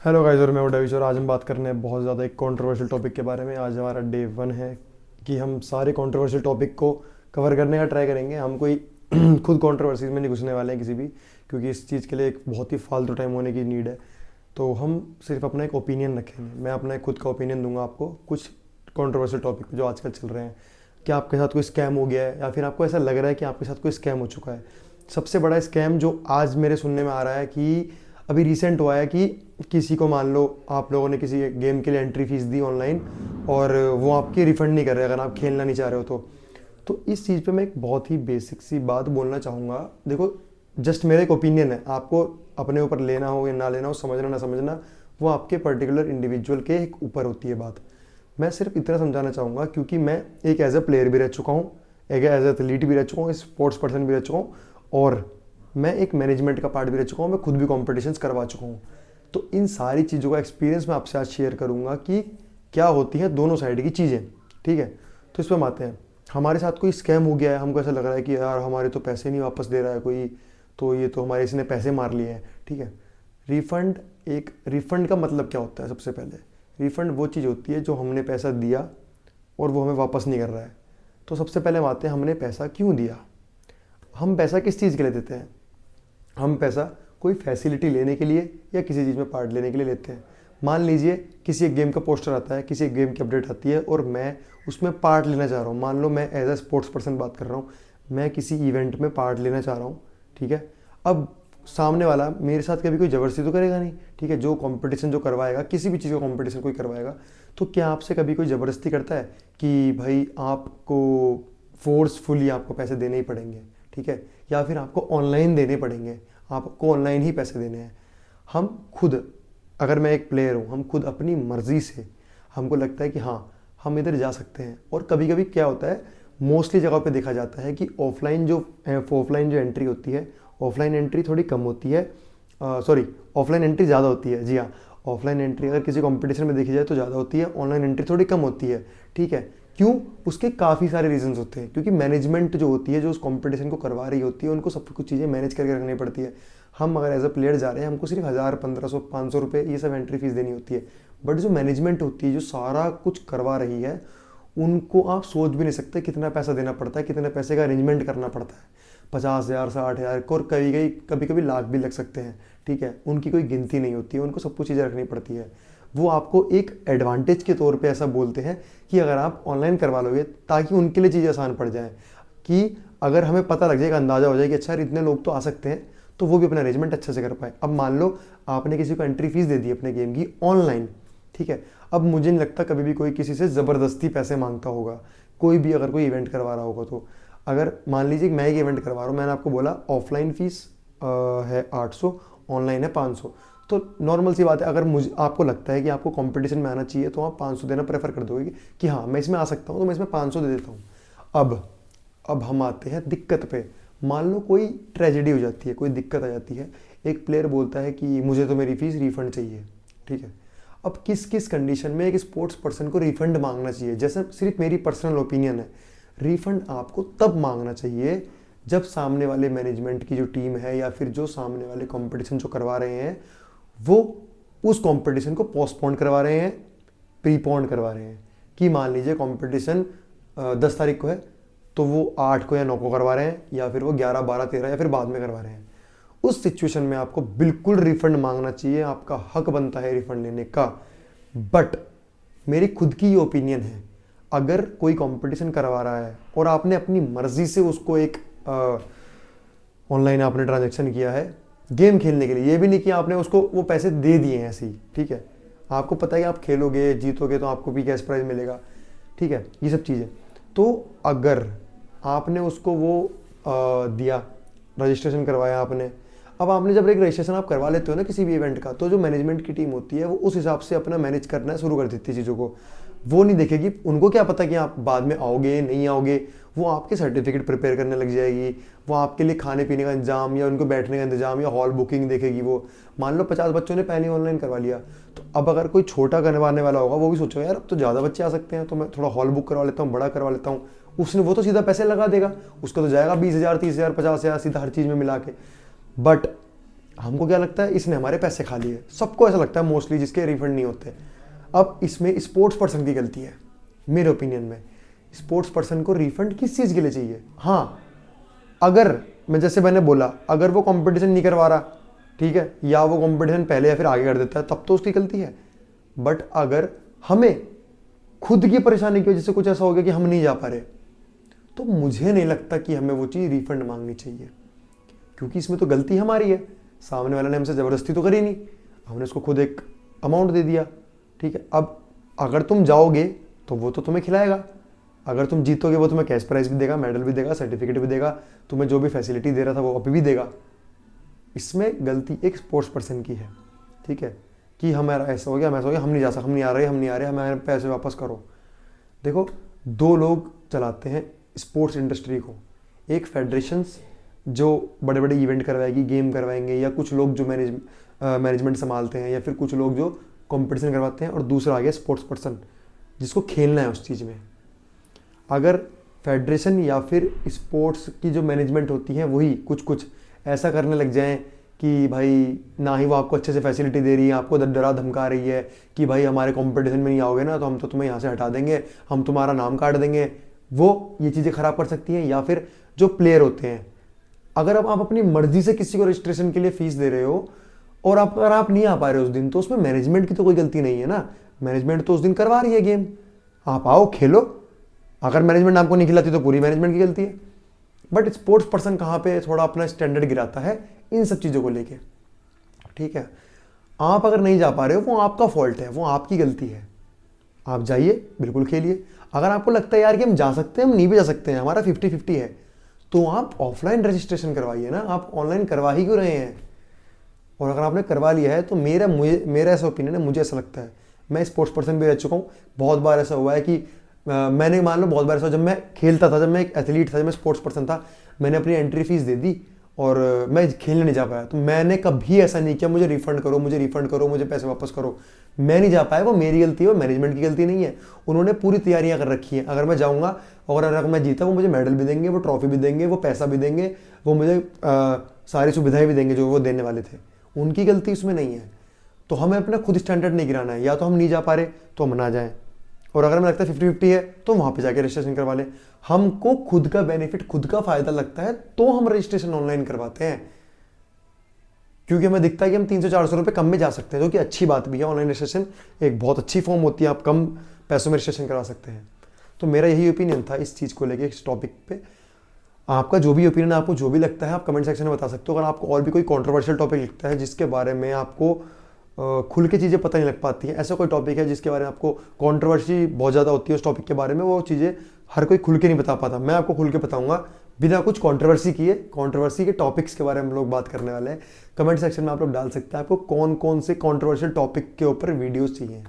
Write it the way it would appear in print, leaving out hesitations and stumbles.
Hello guys, और मैं उडाविश और आज हम बात करने हैं बहुत ज़्यादा एक कंट्रोवर्शियल टॉपिक के बारे में। आज हमारा डे 1 है कि हम सारे कंट्रोवर्शियल टॉपिक को कवर करने का ट्राई करेंगे। हम कोई खुद कंट्रोवर्सीज में नहीं घुसने वाले हैं किसी भी, क्योंकि इस चीज़ के लिए एक बहुत ही फालतू टाइम होने की नीड है। तो हम सिर्फ अपना एक ओपिनियन रखेंगे। मैं अपना एक खुद का ओपिनियन दूंगा आपको कुछ कंट्रोवर्शियल टॉपिक पे जो आजकल चल रहे हैं। क्या आपके साथ कोई स्कैम हो गया है, या फिर आपको ऐसा लग रहा है कि आपके साथ कोई स्कैम हो चुका है। सबसे बड़ा स्कैम जो आज मेरे सुनने में आ रहा है कि अभी रिसेंट हुआ है कि किसी को, मान लो आप लोगों ने किसी गेम के लिए एंट्री फीस दी ऑनलाइन और वो आपकी रिफ़ंड नहीं कर रहे अगर आप खेलना नहीं चाह रहे हो तो इस चीज़ पे मैं एक बहुत ही बेसिक सी बात बोलना चाहूँगा। देखो, जस्ट मेरा एक ओपिनियन है, आपको अपने ऊपर लेना हो या ना लेना हो, समझना ना समझना, वो आपके पर्टिकुलर इंडिविजुअल के एक ऊपर होती है बात। मैं सिर्फ इतना समझाना चाहूँगा क्योंकि मैं एक एज अ प्लेयर भी रह चुका हूँ, एक एज एथलीट भी रह चुका हूँ, स्पोर्ट्स पर्सन भी रह चुका हूँ, और मैं एक मैनेजमेंट का पार्ट भी रह चुका हूँ। मैं खुद भी कॉम्पिटिशन्स करवा चुका हूँ। तो इन सारी चीज़ों का एक्सपीरियंस मैं आपसे आज शेयर करूँगा कि क्या होती है दोनों साइड की चीज़ें। ठीक है, तो इस पर हम आते हैं। हमारे साथ कोई स्कैम हो गया है, हमको ऐसा लग रहा है कि यार हमारे तो पैसे नहीं वापस दे रहा है कोई, तो ये तो हमारे इसने पैसे मार लिए हैं। ठीक है, रिफ़ंड, एक रिफ़ंड का मतलब क्या होता है? सबसे पहले रिफ़ंड वो चीज़ होती है जो हमने पैसा दिया और वो हमें वापस नहीं कर रहा है। तो सबसे पहले हम आते हैं, हमने पैसा क्यों दिया। हम पैसा किस चीज़ के लिए देते हैं? हम पैसा कोई फैसिलिटी लेने के लिए या किसी चीज़ में पार्ट लेने के लिए लेते हैं। मान लीजिए किसी एक गेम का पोस्टर आता है, किसी एक गेम की अपडेट आती है और मैं उसमें पार्ट लेना चाह रहा हूँ। मान लो मैं एज अ स्पोर्ट्स पर्सन बात कर रहा हूँ, मैं किसी इवेंट में पार्ट लेना चाह रहा हूँ। ठीक है, अब सामने वाला मेरे साथ कभी कोई ज़बरदस्ती तो करेगा नहीं। ठीक है, जो कंपटीशन जो करवाएगा, किसी भी चीज़ का कंपटीशन कोई करवाएगा, तो क्या आपसे कभी कोई ज़बरदस्ती करता है कि भाई आपको फोर्सफुली आपको पैसे देने ही पड़ेंगे? ठीक है, या फिर आपको ऑनलाइन देने पड़ेंगे, आपको ऑनलाइन ही पैसे देने हैं। हम खुद, अगर मैं एक प्लेयर हूँ, हम खुद अपनी मर्ज़ी से, हमको लगता है कि हाँ हम इधर जा सकते हैं। और कभी कभी क्या होता है, मोस्टली जगह पे देखा जाता है कि ऑफलाइन जो एंट्री होती है, ऑफलाइन एंट्री थोड़ी कम होती है। सॉरी, ऑफलाइन एंट्री ज़्यादा होती है। जी हाँ, ऑफलाइन एंट्री अगर किसी कंपटीशन में देखी जाए तो ज़्यादा होती है, ऑनलाइन एंट्री थोड़ी कम होती है। ठीक है, क्यों? उसके काफ़ी सारे रीजंस होते हैं, क्योंकि मैनेजमेंट जो होती है, जो उस कंपटीशन को करवा रही होती है, उनको सब कुछ चीज़ें मैनेज करके रखनी पड़ती है। हम अगर एज अ प्लेयर जा रहे हैं, हमको सिर्फ 1000, 1500, 500 रुपये ये सब एंट्री फीस देनी होती है। बट जो मैनेजमेंट होती है, जो सारा कुछ करवा रही है, उनको आप सोच भी नहीं सकते कितना पैसा देना पड़ता है, कितने पैसे का अरेंजमेंट करना पड़ता है। 50,000, 60,000 और कभी कभी लाख भी लग सकते हैं। ठीक है, उनकी कोई गिनती नहीं होती है, उनको सब कुछ चीज़ें रखनी पड़ती है। वो आपको एक एडवांटेज के तौर पे ऐसा बोलते हैं कि अगर आप ऑनलाइन करवा लोगे, ताकि उनके लिए चीज़ें आसान पड़ जाए, कि अगर हमें पता लग जाएगा, अंदाज़ा हो जाए कि अच्छा इतने लोग तो आ सकते हैं, तो वो भी अपना अरेंजमेंट अच्छे से कर पाए। अब मान लो आपने किसी को एंट्री फीस दे दी अपने गेम की ऑनलाइन। ठीक है, अब मुझे नहीं लगता कभी भी कोई किसी से ज़बरदस्ती पैसे मांगता होगा, कोई भी अगर कोई इवेंट करवा रहा होगा तो। अगर मान लीजिए मैं एक इवेंट करवा रहा हूँ, मैंने आपको बोला ऑफलाइन फीस है 800, ऑनलाइन है 500, तो नॉर्मल सी बात है, अगर मुझे आपको लगता है कि आपको कंपटीशन में आना चाहिए तो आप 500 देना प्रेफर कर दोगे कि हाँ मैं इसमें आ सकता हूँ, तो मैं इसमें 500 दे देता हूँ। अब हम आते हैं दिक्कत पे। मान लो कोई ट्रेजेडी हो जाती है, कोई दिक्कत आ जाती है, एक प्लेयर बोलता है कि मुझे तो मेरी फीस रिफंड चाहिए। ठीक है, अब किस किस कंडीशन में एक स्पोर्ट्स पर्सन को रिफंड मांगना चाहिए? जैसे सिर्फ मेरी पर्सनल ओपिनियन है, रिफंड आपको तब मांगना चाहिए जब सामने वाले मैनेजमेंट की जो टीम है, या फिर जो सामने वाले कंपटीशन जो करवा रहे हैं, वो उस कंपटीशन को पोस्टपोन करवा रहे हैं, प्रीपोन करवा रहे हैं। कि मान लीजिए कंपटीशन 10 तारीख को है, तो वो 8 को या 9 को करवा रहे हैं, या फिर वो 11, 12, 13 या फिर बाद में करवा रहे हैं। उस सिचुएशन में आपको बिल्कुल रिफंड मांगना चाहिए, आपका हक बनता है रिफंड लेने का। बट मेरी खुद की ये ओपिनियन है, अगर कोई कंपटीशन करवा रहा है और आपने अपनी मर्जी से उसको एक ऑनलाइन आपने ट्रांजैक्शन किया है गेम खेलने के लिए, ये भी नहीं कि आपने उसको वो पैसे दे दिए हैं ऐसे ही। ठीक है, आपको पता है कि आप खेलोगे, जीतोगे तो आपको भी कैश प्राइज मिलेगा। ठीक है, ये सब चीज़ें। तो अगर आपने उसको वो दिया, रजिस्ट्रेशन करवाया आपने, अब आपने जब एक रजिस्ट्रेशन आप करवा लेते हो ना किसी भी इवेंट का, तो जो मैनेजमेंट की टीम होती है वो उस हिसाब से अपना मैनेज करना शुरू कर देती है चीज़ों को। वो नहीं देखेगी, उनको क्या पता कि आप बाद में आओगे नहीं आओगे। वो आपके सर्टिफिकेट प्रिपेयर करने लग जाएगी, वो आपके लिए खाने पीने का इंतजाम या उनको बैठने का इंतजाम या हॉल बुकिंग देखेगी। वो मान लो 50 बच्चों ने पहले ऑनलाइन करवा लिया, तो अब अगर कोई छोटा करवाने वाला होगा, वो भी सोचेगा यार अब तो ज़्यादा बच्चे आ सकते हैं, तो मैं थोड़ा हॉल बुक करवा लेता हूँ, बड़ा करवा लेता हूँ। उसने वो तो सीधा पैसे लगा देगा, उसका तो जाएगा 20,000, 30,000, 50,000 सीधा हर चीज़ में मिला के। बट हमको क्या लगता है, इसने हमारे पैसे खा लिए। सबको ऐसा लगता है मोस्टली, जिसके रिफंड नहीं होते। अब इसमें स्पोर्ट्स पर्सन की गलती है मेरे ओपिनियन में। स्पोर्ट्स पर्सन को रिफंड किस चीज़ के लिए चाहिए? हाँ, अगर मैं जैसे मैंने बोला, अगर वो कंपटीशन नहीं करवा रहा, ठीक है, या वो कंपटीशन पहले या फिर आगे कर देता है, तब तो उसकी गलती है। बट अगर हमें खुद की परेशानी की वजह से कुछ ऐसा हो गया कि हम नहीं जा पा रहे, तो मुझे नहीं लगता कि हमें वो चीज़ रिफंड मांगनी चाहिए, क्योंकि इसमें तो गलती हमारी है। सामने वाले ने हमसे ज़बरदस्ती तो करी नहीं, हमने उसको खुद एक अमाउंट दे दिया, ठीक है। अब अगर तुम जाओगे तो वो तो तुम्हें खिलाएगा, अगर तुम जीतोगे वो तुम्हें कैश प्राइज भी देगा, मेडल भी देगा, सर्टिफिकेट भी देगा, तुम्हें जो भी फैसिलिटी दे रहा था वो अभी भी देगा। इसमें गलती एक स्पोर्ट्स पर्सन की है, ठीक है, कि हमारा ऐसा हो गया, हम ऐसा हो गया, हम नहीं जा सकते, हम नहीं आ रहे, हमारे पैसे वापस करो। देखो, दो लोग चलाते हैं स्पोर्ट्स इंडस्ट्री को, एक फेडरेशंस जो बड़े बड़े इवेंट करवाएगी, गेम करवाएंगे, या कुछ लोग जो मैनेजमेंट संभालते हैं, या फिर कुछ लोग जो कंपटीशन करवाते हैं, और दूसरा आ गया स्पोर्ट्स पर्सन जिसको खेलना है उस चीज़ में। अगर फेडरेशन या फिर स्पोर्ट्स की जो मैनेजमेंट होती है वही कुछ ऐसा करने लग जाएं कि भाई ना ही वो आपको अच्छे से फैसिलिटी दे रही है, आपको डरा धमका रही है कि भाई हमारे कंपटीशन में नहीं आओगे ना तो हम तो तुम्हें यहाँ से हटा देंगे, हम तुम्हारा नाम काट देंगे, वो ये चीज़ें ख़राब कर सकती हैं। या फिर जो प्लेयर होते हैं, अगर आप अपनी मर्जी से किसी को रजिस्ट्रेशन के लिए फ़ीस दे रहे हो और अगर आप नहीं आ पा रहे हो उस दिन, तो उसमें मैनेजमेंट की तो कोई गलती नहीं है ना। मैनेजमेंट तो उस दिन करवा रही है गेम, आप आओ खेलो। अगर मैनेजमेंट आपको नहीं खिलाती तो पूरी मैनेजमेंट की गलती है। बट स्पोर्ट्स पर्सन कहाँ पे थोड़ा अपना स्टैंडर्ड गिराता है इन सब चीज़ों को लेके, ठीक है। आप अगर नहीं जा पा रहे हो वो आपका फॉल्ट है, वो आपकी गलती है। आप जाइए, बिल्कुल खेलिए। अगर आपको लगता है यार कि हम जा सकते हैं, हम नहीं भी जा सकते हैं, हमारा 50-50 है, तो आप ऑफलाइन रजिस्ट्रेशन करवाइए ना। आप ऑनलाइन करवा ही क्यों रहे हैं? और अगर आपने करवा लिया है तो मेरा ऐसा ओपिनियन है, मुझे ऐसा लगता है, मैं स्पोर्ट्स पर्सन भी रह चुका हूँ, बहुत बार ऐसा हुआ है कि मैंने मान लो बहुत बार ऐसा, जब मैं खेलता था, जब मैं एक एथलीट था, जब मैं स्पोर्ट्स पर्सन था, मैंने अपनी एंट्री फीस दे दी और मैं खेलने नहीं जा पाया, तो मैंने कभी ऐसा नहीं किया मुझे रिफंड करो, मुझे पैसे वापस करो। मैं नहीं जा पाया, वो मेरी गलती है, वो मैनेजमेंट की गलती नहीं है। उन्होंने पूरी तैयारियां कर रखी हैं, अगर मैं जाऊँगा और अगर मैं जीता, वो मुझे मेडल भी देंगे, वो ट्रॉफी भी देंगे, वो पैसा भी देंगे, वो मुझे सारी सुविधाएं भी देंगे जो वो देने वाले थे। उनकी गलती उसमें नहीं है। तो हमें अपना खुद स्टैंडर्ड नहीं गिराना है। या तो हम नहीं जा पा रहे तो हम ना जाएं, और अगर हमें लगता है 50-50 है तो वहाँ पे जाके रजिस्ट्रेशन करवा लें। हमको खुद का बेनिफिट, खुद का फायदा लगता है तो हम रजिस्ट्रेशन ऑनलाइन करवाते हैं, क्योंकि हमें दिखता है कि हम 300-400 रुपये कम में जा सकते हैं, जो कि अच्छी बात भी है। ऑनलाइन रजिस्ट्रेशन एक बहुत अच्छी फॉर्म होती है, आप कम पैसों में रजिस्ट्रेशन करवा सकते हैं। तो मेरा यही ओपिनियन था इस चीज़ को लेकर, इस टॉपिक पे। आपका जो भी ओपिनियन, आपको जो भी लगता है, आप कमेंट सेक्शन में बता सकते हो। अगर आपको और भी कोई कंट्रोवर्शियल टॉपिक लगता है जिसके बारे में आपको खुल के चीज़ें पता नहीं लग पाती हैं, ऐसा कोई टॉपिक है जिसके बारे में आपको कंट्रोवर्सी बहुत ज़्यादा होती है उस टॉपिक के बारे में, वो चीज़ें हर कोई खुल के नहीं बता पाता, मैं आपको खुल के बताऊंगा बिना कुछ कंट्रोवर्सी किए। कंट्रोवर्सी के टॉपिक्स के बारे में हम लोग बात करने वाले हैं। कमेंट सेक्शन में आप लोग डाल सकते हैं आपको कौन कौन से कंट्रोवर्शियल टॉपिक के ऊपर वीडियोस चाहिए।